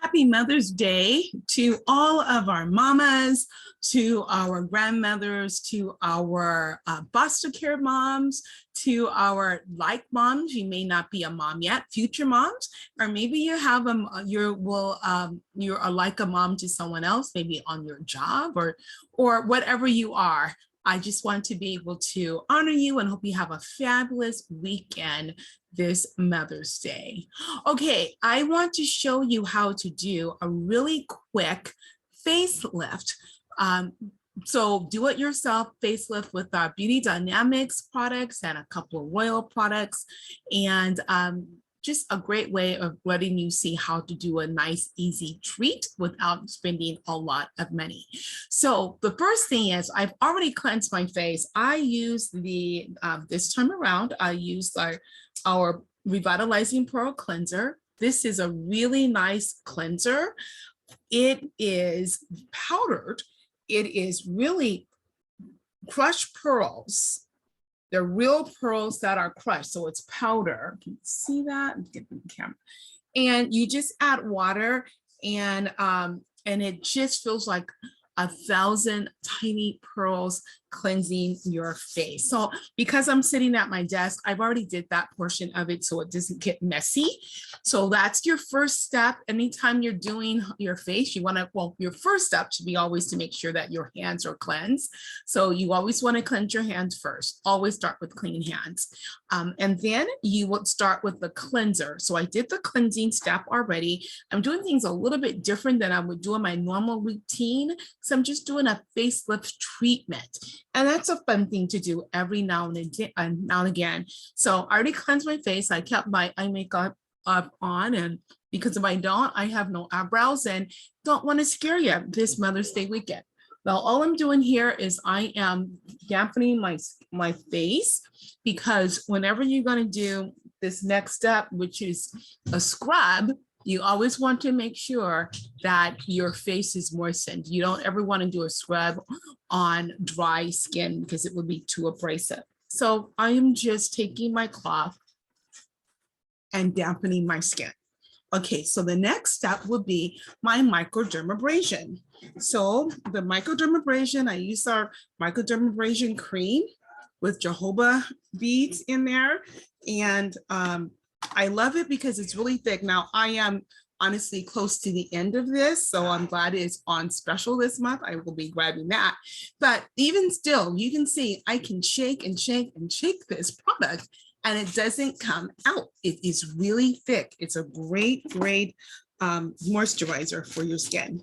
Happy Mother's Day to all of our mamas, to our grandmothers, to our foster care moms, to our like moms. You may not be a mom yet, future moms, or maybe you have you're like a mom to someone else, maybe on your job or whatever you are. I just want to be able to honor you and hope you have a fabulous weekend this Mother's Day. Okay, I want to show you how to do a really quick facelift. So do it yourself facelift with our Beauty Dynamics products and a couple of Royal products, and just a great way of letting you see how to do a nice, easy treat without spending a lot of money. So the first thing is I've already cleansed my face. I use this time around, I use our Revitalizing Pearl Cleanser. This is a really nice cleanser. It is powdered. It is really crushed pearls. They're real pearls that are crushed, so it's powder. Can you see that? Get the camera. And you just add water, and it just feels like 1,000 tiny pearls cleansing your face. So because I'm sitting at my desk, I've already did that portion of it so it doesn't get messy. So that's your first step. Anytime you're doing your face, you want to, well, your first step should be always to make sure that your hands are cleansed. So you always want to cleanse your hands first. Always start with clean hands. And then you would start with the cleanser. So I did the cleansing step already. I'm doing things a little bit different than I would do in my normal routine. So I'm just doing a facelift treatment. And that's a fun thing to do every now and again. So I already cleansed my face. I kept my eye makeup on, and because if I don't, I have no eyebrows and don't want to scare you this Mother's Day weekend. Now, all I'm doing here is I am dampening my face, because whenever you're going to do this next step, which is a scrub, you always want to make sure that your face is moistened. You don't ever want to do a scrub on dry skin because it would be too abrasive. So I am just taking my cloth and dampening my skin. Okay, so the next step would be my microdermabrasion. So the microdermabrasion, I use our microdermabrasion cream with jojoba beads in there. And I love it because it's really thick. Now I am honestly close to the end of this, so I'm glad it's on special this month. I will be grabbing that. But even still, you can see I can shake and shake and shake this product and it doesn't come out. It is really thick. It's a great moisturizer for your skin.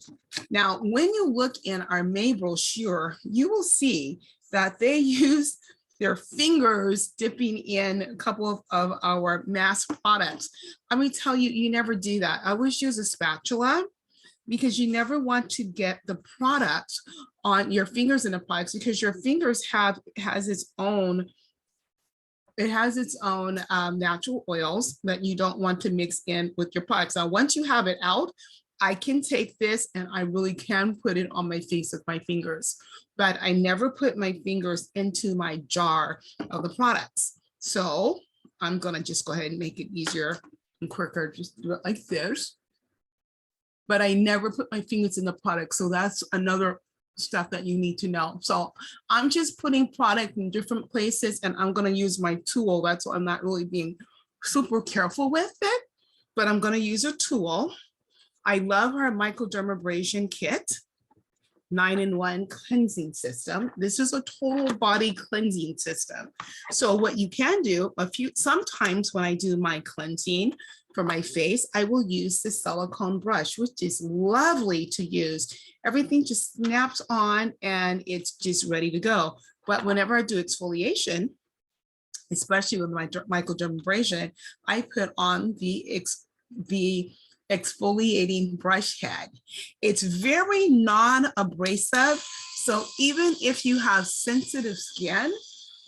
Now, when you look in our May brochure, you will see that they use their fingers dipping in a couple of our mass products. Let me tell you, you never do that. I always use a spatula, because you never want to get the product on your fingers in the products, because your fingers has its own natural oils that you don't want to mix in with your products. Now, once you have it out, I can take this and I really can put it on my face with my fingers, but I never put my fingers into my jar of the products. So I'm gonna just go ahead and make it easier and quicker, just do it like this. But I never put my fingers in the product. So that's another stuff that you need to know. So I'm just putting product in different places and I'm gonna use my tool. That's why I'm not really being super careful with it, but I'm gonna use a tool. I love our microdermabrasion kit, 9-in-1 cleansing system. This is a total body cleansing system. So what you can do, sometimes when I do my cleansing for my face, I will use the silicone brush, which is lovely to use. Everything just snaps on and it's just ready to go. But whenever I do exfoliation, especially with my microdermabrasion, I put on the exfoliating brush head. It's very non-abrasive. So even if you have sensitive skin,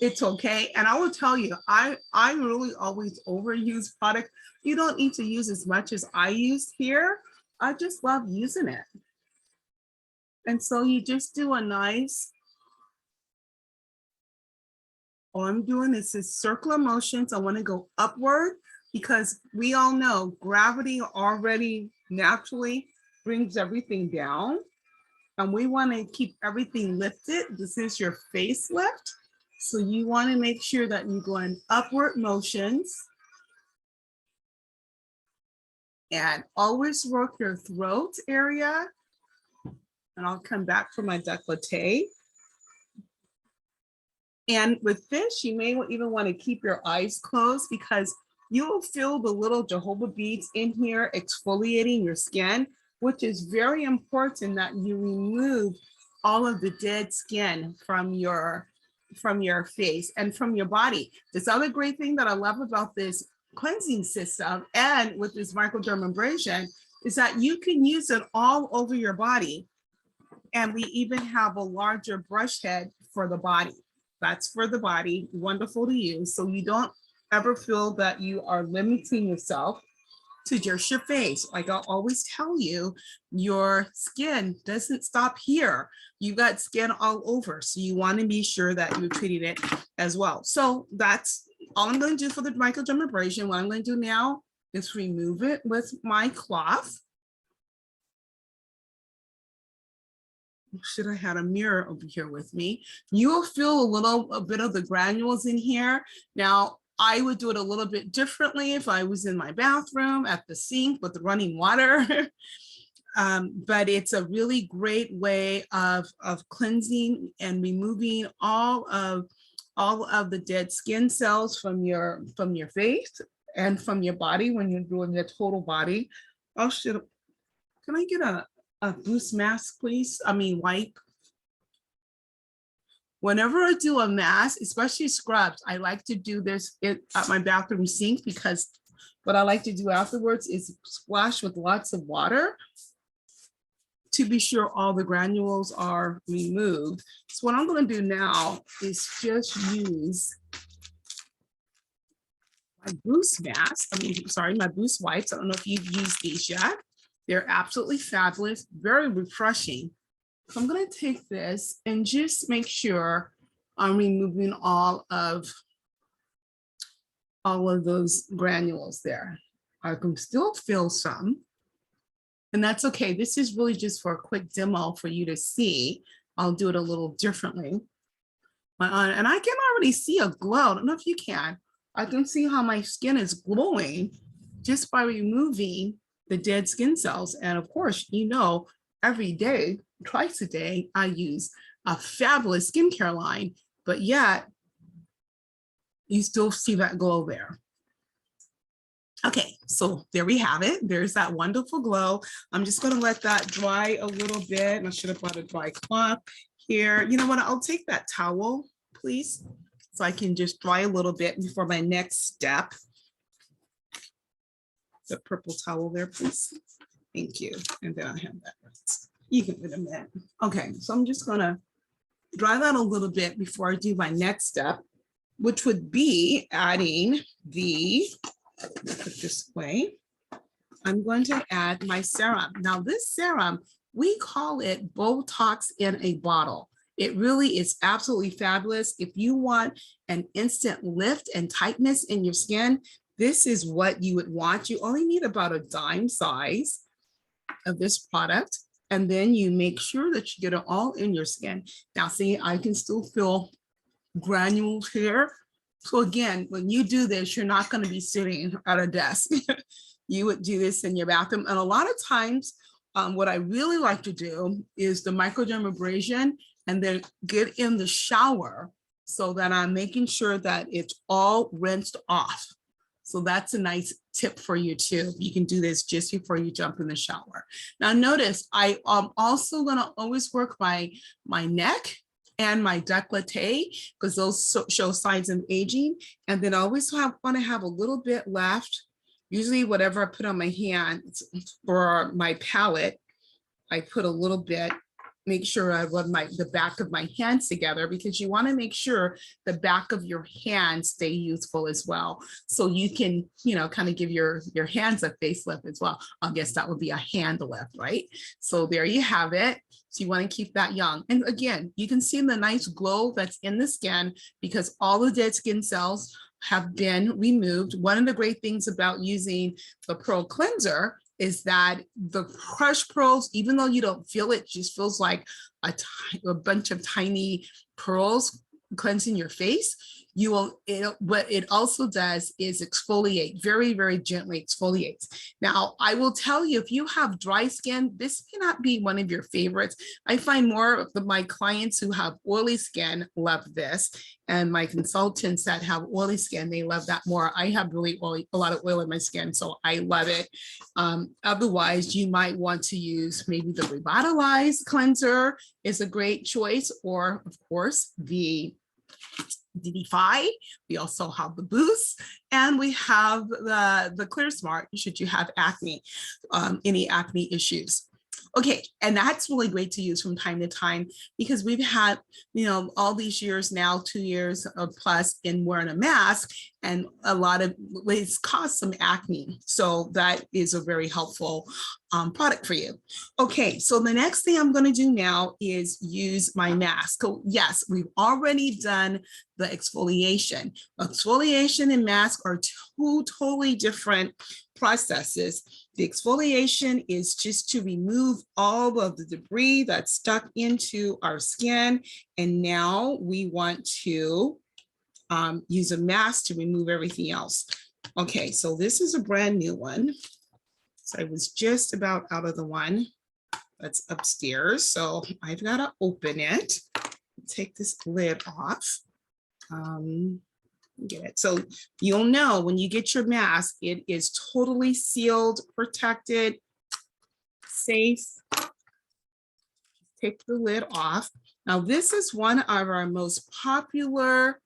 it's okay. And I will tell you, I really always overuse product. You don't need to use as much as I use here. I just love using it. And so you just do a nice, all I'm doing is this circular motions. I want to go upward because we all know gravity already naturally brings everything down. And we want to keep everything lifted. This is your facelift. So you want to make sure that you go in upward motions and always work your throat area. And I'll come back for my décolleté. And with this, you may even want to keep your eyes closed because you will feel the little jojoba beads in here exfoliating your skin, which is very important that you remove all of the dead skin from your face and from your body. This other great thing that I love about this cleansing system and with this microdermabrasion is that you can use it all over your body. And we even have a larger brush head for the body. That's for the body, wonderful to use. So you don't ever feel that you are limiting yourself to just your face. Like I'll always tell you, your skin doesn't stop here. You've got skin all over. So you want to be sure that you're treating it as well. So that's all I'm going to do for the microdermabrasion. What I'm going to do now is remove it with my cloth. Should have had a mirror over here with me. You will feel a bit of the granules in here. Now, I would do it a little bit differently if I was in my bathroom at the sink with the running water. But it's a really great way of cleansing and removing all of the dead skin cells from your face and from your body when you're doing your total body. Oh, can I get a boost mask, please? I mean, wipe. Whenever I do a mask, especially scrubs, I like to do this at my bathroom sink because what I like to do afterwards is splash with lots of water to be sure all the granules are removed. So what I'm going to do now is just use my boost mask. My boost wipes. I don't know if you've used these yet. They're absolutely fabulous, very refreshing. So I'm going to take this and just make sure I'm removing all of those granules there. I can still feel some, and that's okay. This is really just for a quick demo for you to see. I'll do it a little differently. And I can already see a glow. I don't know if you can. I can see how my skin is glowing just by removing the dead skin cells. And of course, every day, twice a day, I use a fabulous skincare line, but yet you still see that glow there. Okay, so there we have it. There's that wonderful glow. I'm just gonna let that dry a little bit. And I should have brought a dry cloth here. You know what, I'll take that towel, please, so I can just dry a little bit before my next step. The purple towel there, please. Thank you. And then I have that. You can wait a minute. Okay, so I'm just gonna dry that a little bit before I do my next step, which would be adding put this away. I'm going to add my serum. Now this serum, we call it Botox in a bottle. It really is absolutely fabulous. If you want an instant lift and tightness in your skin, this is what you would want. You only need about a dime size of this product. And then you make sure that you get it all in your skin. Now see, I can still feel granules here. So again, when you do this, you're not going to be sitting at a desk. You would do this in your bathroom. And a lot of times, what I really like to do is the microdermabrasion and then get in the shower so that I'm making sure that it's all rinsed off. So that's a nice tip for you too. You can do this just before you jump in the shower. Now notice, I am also gonna always work my neck and my décolleté because those show signs of aging. And then I always want to have a little bit left. Usually whatever I put on my hand for my palette, I put a little bit, make sure I rub the back of my hands together because you want to make sure the back of your hands stay youthful as well. So you can, kind of give your hands a facelift as well. I guess that would be a hand lift, right? So there you have it. So you want to keep that young. And again, you can see the nice glow that's in the skin because all the dead skin cells have been removed. One of the great things about using the Pearl Cleanser is that the crushed pearls, even though you don't feel it, just feels like a bunch of tiny pearls cleansing your face. You will, what it also does is exfoliate, very, very gently exfoliates. Now, I will tell you, if you have dry skin, this may not be one of your favorites. I find more of my clients who have oily skin love this, and my consultants that have oily skin, they love that more. I have really a lot of oil in my skin, so I love it. Otherwise, you might want to use maybe the Revitalized cleanser is a great choice, or of course, the DD5. We also have the Boost, and we have the Clear Smart should you have acne, any acne issues. Okay, and that's really great to use from time to time because we've had, all these years now, 2 years plus in wearing a mask, and a lot of ways cause some acne. So that is a very helpful product for you. Okay, so the next thing I'm going to do now is use my mask. So yes, we've already done the exfoliation. Exfoliation and mask are two totally different processes. The exfoliation is just to remove all of the debris that's stuck into our skin. And now we want to use a mask to remove everything else. Okay, so this is a brand new one. So I was just about out of the one that's upstairs. So I've got to open it, take this lid off. Get it. So you'll know when you get your mask, it is totally sealed, protected, safe. Take the lid off. Now, this is one of our most popular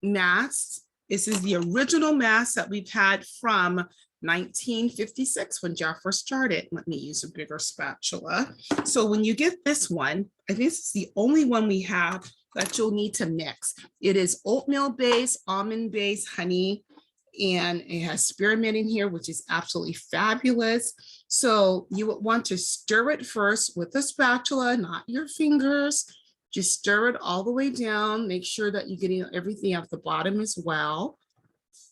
masks. This is the original mask that we've had from 1956 when Jafra started. Let me use a bigger spatula. So when you get this one, I think this is the only one we have that you'll need to mix. It is oatmeal based, almond based, honey, and it has spearmint in here, which is absolutely fabulous. So you would want to stir it first with a spatula, not your fingers. Just stir it all the way down. Make sure that you're getting everything off the bottom as well.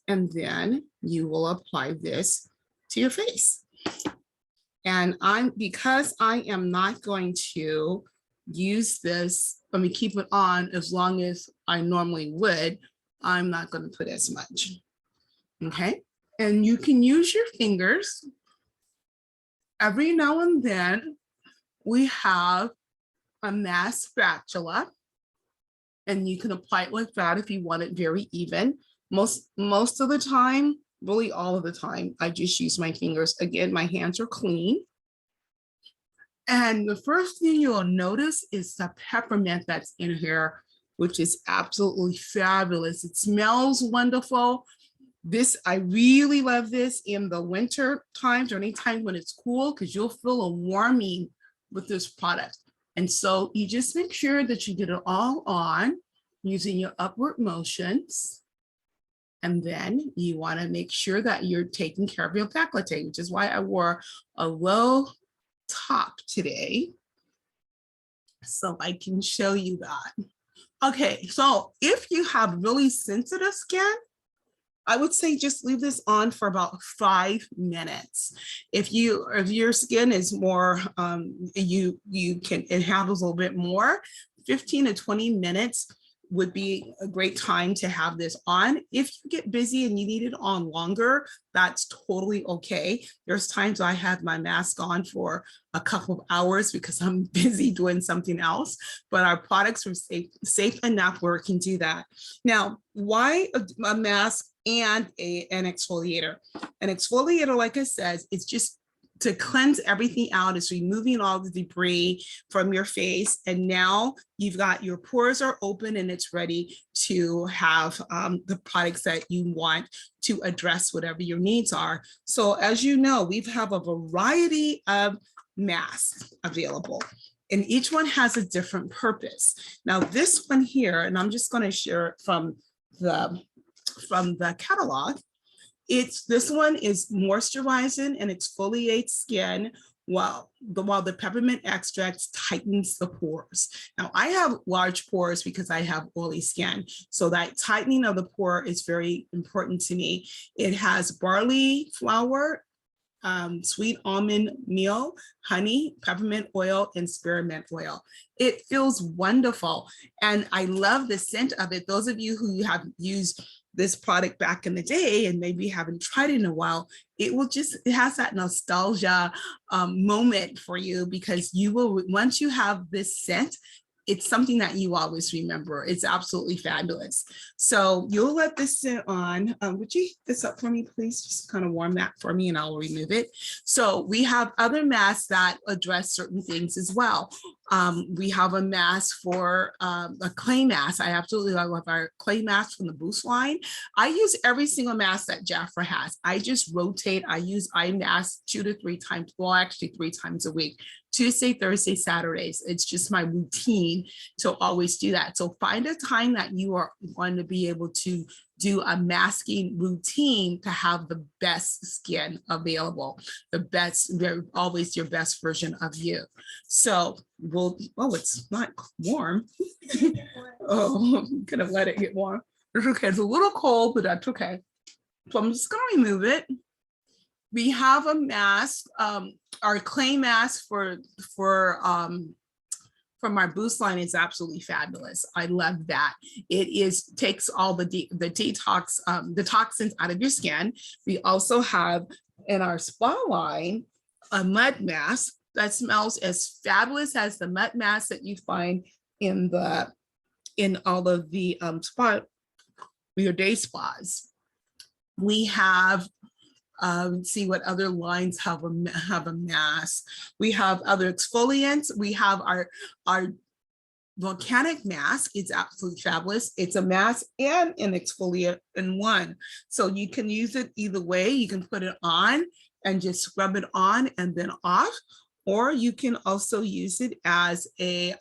And then you will apply this to your face. And because I am not going to use this, let me keep it on as long as I normally would, I'm not going to put as much. Okay. And you can use your fingers. Every now and then we have a mask spatula, and you can apply it like that if you want it very even. Most of the time, really all of the time, I just use my fingers. Again, my hands are clean. And the first thing you'll notice is the peppermint that's in here, which is absolutely fabulous. It smells wonderful. I really love this in the winter times or any time when it's cool, because you'll feel a warming with this product. And so you just make sure that you get it all on using your upward motions. And then you want to make sure that you're taking care of your décolleté, which is why I wore a low top today, so I can show you that. Okay, so if you have really sensitive skin, I would say just leave this on for about 5 minutes. If your skin is more, it handles a little bit more, 15 to 20 minutes would be a great time to have this on. If you get busy and you need it on longer, that's totally okay. There's times I have my mask on for a couple of hours because I'm busy doing something else, but our products are safe enough where it can do that. Now, why a mask and an exfoliator? An exfoliator, like I said, it's just to cleanse everything out. It's removing all the debris from your face. And now you've got your pores are open and it's ready to have the products that you want to address whatever your needs are. So as you know, we have a variety of masks available, and each one has a different purpose. Now this one here, and I'm just going to share it from the catalog. This one is moisturizing and exfoliates skin while the peppermint extract tightens the pores. Now, I have large pores because I have oily skin. So that tightening of the pore is very important to me. It has barley flour, sweet almond meal, honey, peppermint oil, and spearmint oil. It feels wonderful. And I love the scent of it. Those of you who have used this product back in the day and maybe haven't tried it in a while, it has that nostalgia moment for you, because you will, once you have this scent, it's something that you always remember. It's absolutely fabulous. So you'll let this sit on. Would you heat this up for me, please? Just kind of warm that for me and I'll remove it. So we have other masks that address certain things as well. We have a mask for a clay mask. I absolutely love our clay mask from the Boost line. I use every single mask that Jafra has. I just rotate. I use eye masks 2 to 3 times, well, actually 3 times a week. Tuesday, Thursday, Saturdays. It's just my routine to always do that. So find a time that you are going to be able to do a masking routine to have the best skin available, the best, always your best version of you. So we'll, oh, it's not warm. Oh, I'm gonna let it get warm. It's okay, it's a little cold, but that's okay. So I'm just gonna remove it. We have a mask, our clay mask from our Boost line is absolutely fabulous. I love that. It takes all the detox, the toxins out of your skin. We also have in our spa line a mud mask that smells as fabulous as the mud mask that you find in all of the your day spas. We have see what other lines have a mask. We have other exfoliants. We have our volcanic mask. It's absolutely fabulous. It's a mask and an exfoliant in one. So you can use it either way. You can put it on and just scrub it on and then off, or you can also use it as a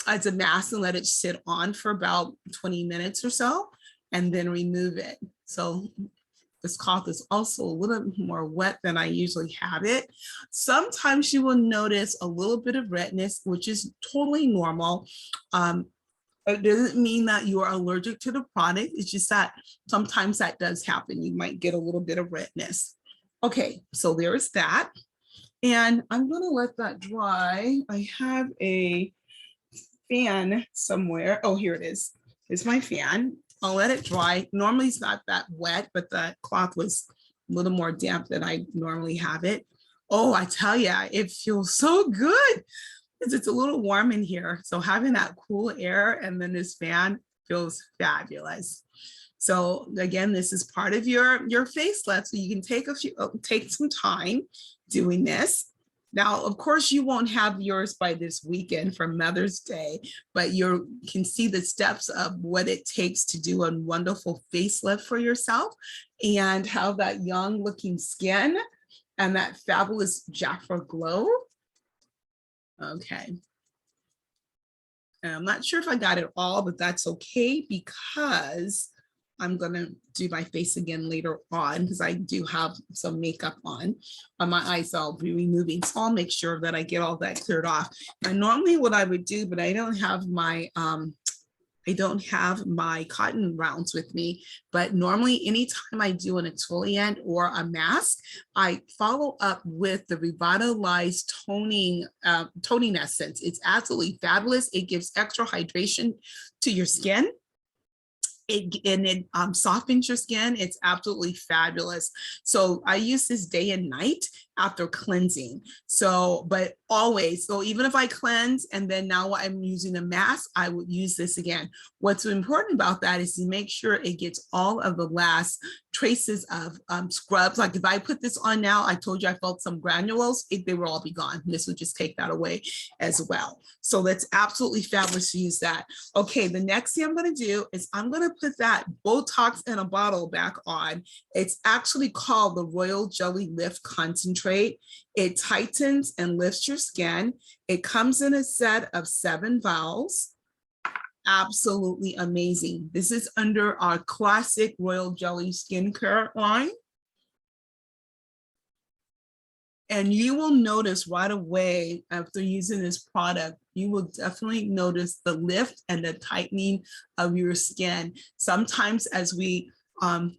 mask and let it sit on for about 20 minutes or so and then remove it. So this cloth is also a little more wet than I usually have it. Sometimes you will notice a little bit of redness, which is totally normal. It doesn't mean that you are allergic to the product. It's just that sometimes that does happen. You might get a little bit of redness. Okay, so there's that. And I'm gonna let that dry. I have a fan somewhere. Oh, here it is. It's my fan. I'll let it dry. Normally it's not that wet, but the cloth was a little more damp than I normally have it. Oh, I tell you, it feels so good because it's a little warm in here. So having that cool air and then this fan feels fabulous. So again, this is part of your facelift. So you can take some time doing this. Now, of course, you won't have yours by this weekend for Mother's Day, but you can see the steps of what it takes to do a wonderful facelift for yourself and have that young looking skin and that fabulous Jafra glow. Okay. And I'm not sure if I got it all, but that's okay because I'm gonna do my face again later on because I do have some makeup on my eyes. I'll be removing, so I'll make sure that I get all that cleared off. And normally what I would do, but I don't have my cotton rounds with me, but normally anytime I do an exfoliant or a mask, I follow up with the Revitalized toning essence. It's absolutely fabulous. It gives extra hydration to your skin. It softens your skin. It's absolutely fabulous. So I use this day and night after cleansing. So, but always, so even if I cleanse and then now I'm using a mask, I would use this again. What's important about that is to make sure it gets all of the last traces of scrubs. Like if I put this on now, I told you I felt some granules, they will all be gone. This would just take that away as well. So that's absolutely fabulous to use that. Okay, the next thing I'm gonna do is I'm gonna put that Botox in a bottle back on. It's actually called the Royal Jelly Lift Concentrate. It tightens and lifts your skin. It comes in a set of 7 vials. Absolutely amazing. This is under our classic Royal Jelly skincare line. And you will notice right away after using this product, you will definitely notice the lift and the tightening of your skin. Sometimes as we, have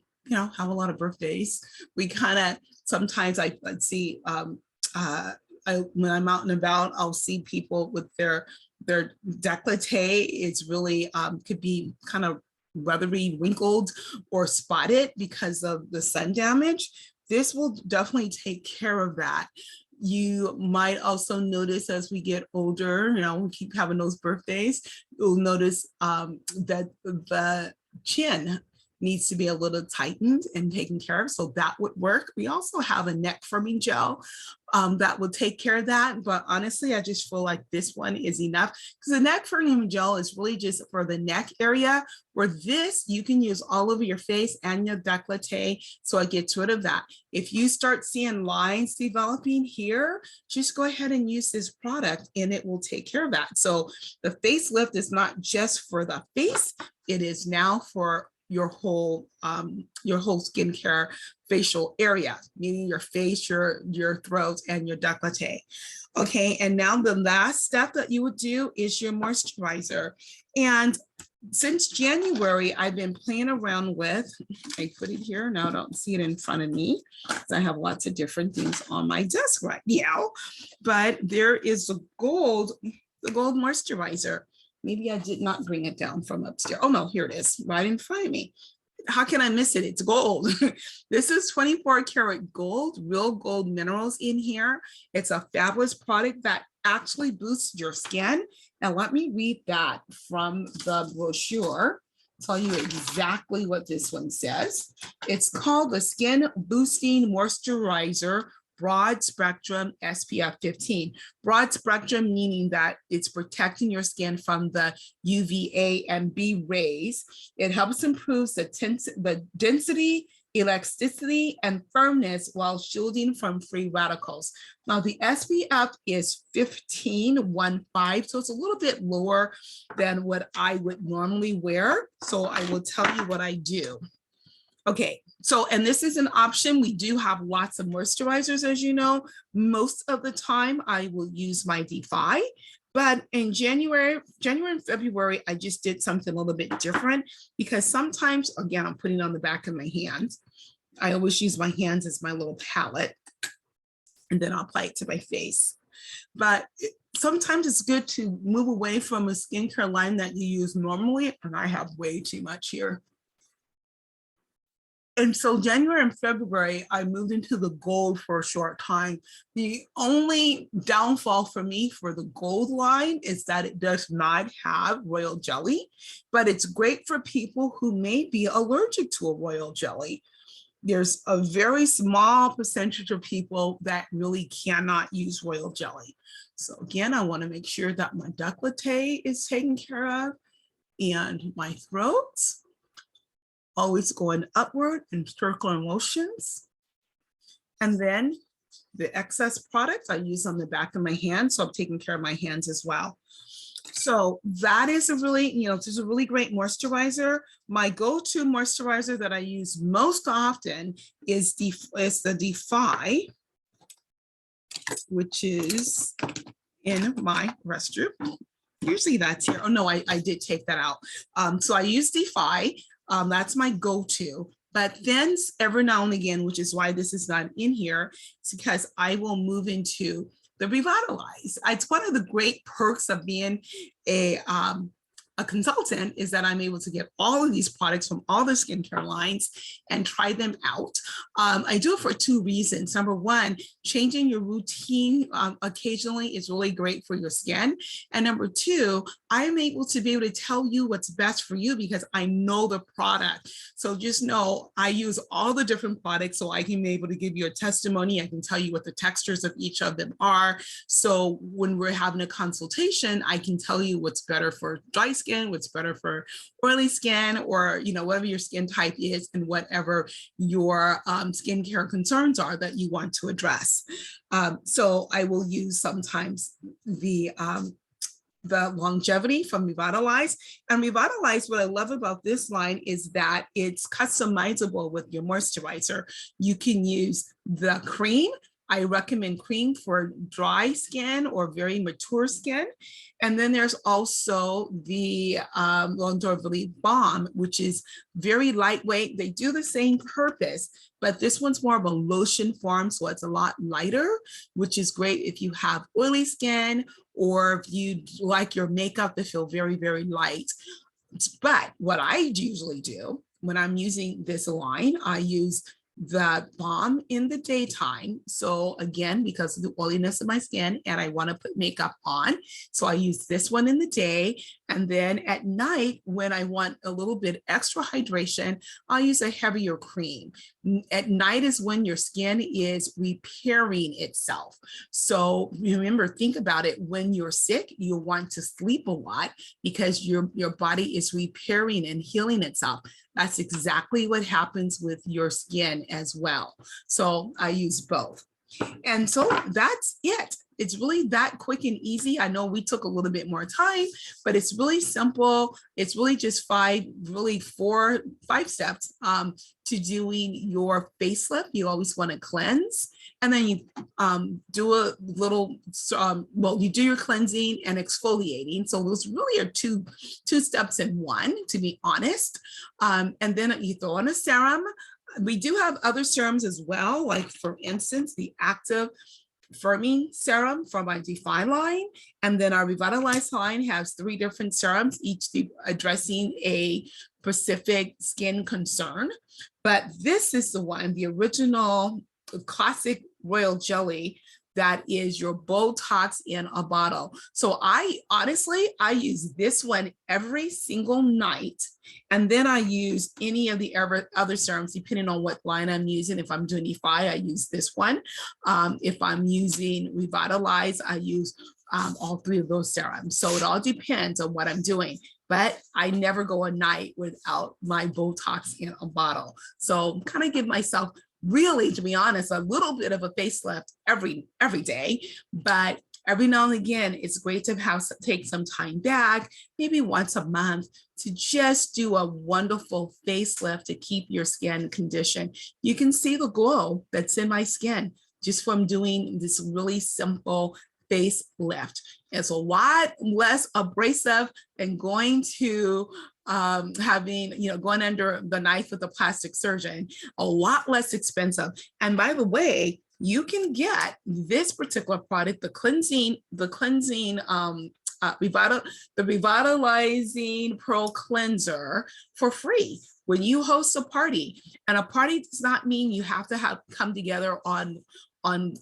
a lot of birthdays, we kind of, sometimes I see, when I'm out and about, I'll see people with their décolleté is really, could be kind of weathery, wrinkled, or spotted because of the sun damage. This will definitely take care of that. You might also notice as we get older, we keep having those birthdays, you'll notice that the chin needs to be a little tightened and taken care of. So that would work. We also have a neck firming gel that will take care of that. But honestly, I just feel like this one is enough because the neck firming gel is really just for the neck area, where this you can use all over your face and your décolleté. So it gets rid of that. If you start seeing lines developing here, just go ahead and use this product and it will take care of that. So the facelift is not just for the face, it is now for your whole skincare facial area, meaning your face, your throat, and your décolleté. Okay, and now the last step that you would do is your moisturizer. And since January, I've been playing around with, I put it here, now I don't see it in front of me, because I have lots of different things on my desk right now, but there is the gold moisturizer. Maybe I did not bring it down from upstairs. Oh no, here it is, right in front of me. How can I miss it? It's gold. This is 24 karat gold, real gold minerals in here. It's a fabulous product that actually boosts your skin. Now let me read that from the brochure. Tell you exactly what this one says. It's called the Skin Boosting Moisturizer Broad Spectrum SPF 15. Broad spectrum meaning that it's protecting your skin from the UVA and B rays. It helps improve the density, elasticity, and firmness while shielding from free radicals. Now the SPF is 15, so it's a little bit lower than what I would normally wear. So I will tell you what I do. Okay, so, and this is an option. We do have lots of moisturizers, as you know. Most of the time I will use my Defy, but in January and February, I just did something a little bit different because sometimes, again, I'm putting it on the back of my hand. I always use my hands as my little palette, and then I'll apply it to my face. But sometimes it's good to move away from a skincare line that you use normally, and I have way too much here. And so January and February, I moved into the gold for a short time. The only downfall for me for the gold line is that it does not have royal jelly, but it's great for people who may be allergic to a royal jelly. There's a very small percentage of people that really cannot use royal jelly. So again, I want to make sure that my décolleté is taken care of and my throat. Always going upward in circular motions. And then the excess products I use on the back of my hand. So I'm taking care of my hands as well. So that is a really, this is a really great moisturizer. My go-to moisturizer that I use most often is the Defy, which is in my restroom. Usually that's here. Oh no, I did take that out. So I use Defy. That's my go-to, but then every now and again, which is why this is not in here, it's because I will move into the Revitalize. It's one of the great perks of being a consultant is that I'm able to get all of these products from all the skincare lines and try them out. I do it for two reasons. Number one, changing your routine occasionally is really great for your skin. And number two, I'm able to be able to tell you what's best for you because I know the product. So just know I use all the different products so I can be able to give you a testimony. I can tell you what the textures of each of them are. So when we're having a consultation, I can tell you what's better for dry skin, what's better for oily skin, or whatever your skin type is and whatever your skincare concerns are that you want to address. So I will use sometimes the longevity from Revitalize. And Revitalize, what I love about this line is that it's customizable with your moisturizer. You can use the cream. I recommend cream for dry skin or very mature skin. And then there's also the Longevity Balm, which is very lightweight. They do the same purpose, but this one's more of a lotion form, so it's a lot lighter, which is great if you have oily skin or if you like your makeup to feel very, very light. But what I usually do when I'm using this line, I use the balm in the daytime. So again, because of the oiliness of my skin and I want to put makeup on. So I use this one in the day. And then at night, when I want a little bit extra hydration, I'll use a heavier cream. At night is when your skin is repairing itself. So remember, think about it. When you're sick, you want to sleep a lot because your body is repairing and healing itself. That's exactly what happens with your skin as well. So I use both. And so that's it. It's really that quick and easy. I know we took a little bit more time, but it's really simple. It's really just five steps to doing your facelift. You always want to cleanse. And then you do a little, you do your cleansing and exfoliating. So those really are two steps in one, to be honest. And then you throw on a serum. We do have other serums as well, like for instance, the active firming serum from my Define line. And then our Revitalize line has 3 different serums, each addressing a specific skin concern. But this is the one, the original classic royal jelly, that is your Botox in a bottle. So I use this one every single night. And then I use any of the other serums, depending on what line I'm using. If I'm doing Defy, I use this one. If I'm using Revitalize, I use all 3 of those serums. So it all depends on what I'm doing. But I never go a night without my Botox in a bottle. So kind of give myself, really, to be honest, a little bit of a facelift every day, but every now and again, it's great to take some time back, maybe once a month, to just do a wonderful facelift to keep your skin conditioned. You can see the glow that's in my skin just from doing this really simple facelift. It's a lot less abrasive than going to going under the knife with a plastic surgeon, a lot less expensive. And by the way, you can get this particular product, the Revitalizing Pro Cleanser, for free when you host a party. And a party does not mean you have to come together on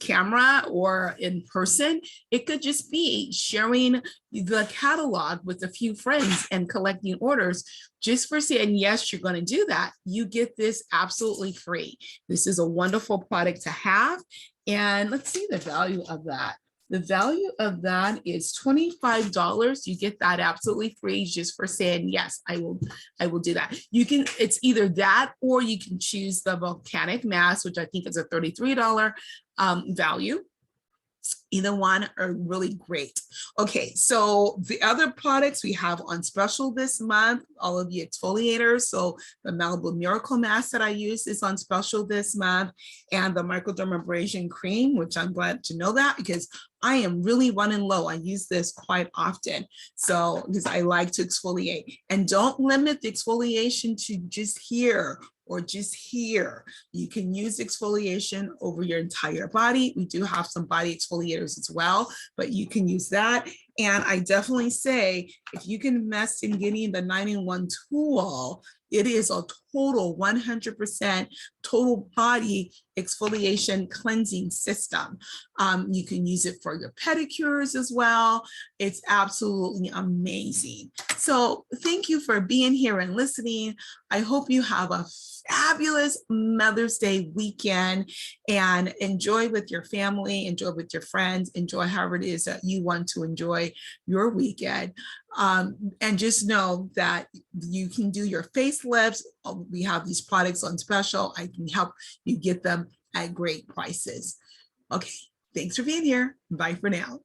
camera or in person. It could just be sharing the catalog with a few friends and collecting orders just for saying, yes, you're going to do that. You get this absolutely free. This is a wonderful product to have. And let's see the value of that. The value of that is $25. You get that absolutely free just for saying, yes, I will do that. You can, it's either that or you can choose the volcanic mask, which I think is a $33 value. Either one are really great. Okay, so the other products we have on special this month, all of the exfoliators. So the Malibu Miracle Mask that I use is on special this month, and the microdermabrasion cream, which I'm glad to know that because I am really running low. I use this quite often. So because I like to exfoliate, and don't limit the exfoliation to just here or just here. You can use exfoliation over your entire body. We do have some body exfoliators as well, but you can use that. And I definitely say, if you can invest in getting the 9-in-1 tool, it is a total 100% total body exfoliation cleansing system. You can use it for your pedicures as well. It's absolutely amazing. So thank you for being here and listening. I hope you have a fabulous Mother's Day weekend and enjoy with your family, enjoy with your friends, enjoy however it is that you want to enjoy your weekend. And just know that you can do your facelifts. We have these products on special. I can help you get them at great prices. Okay, thanks for being here. Bye for now.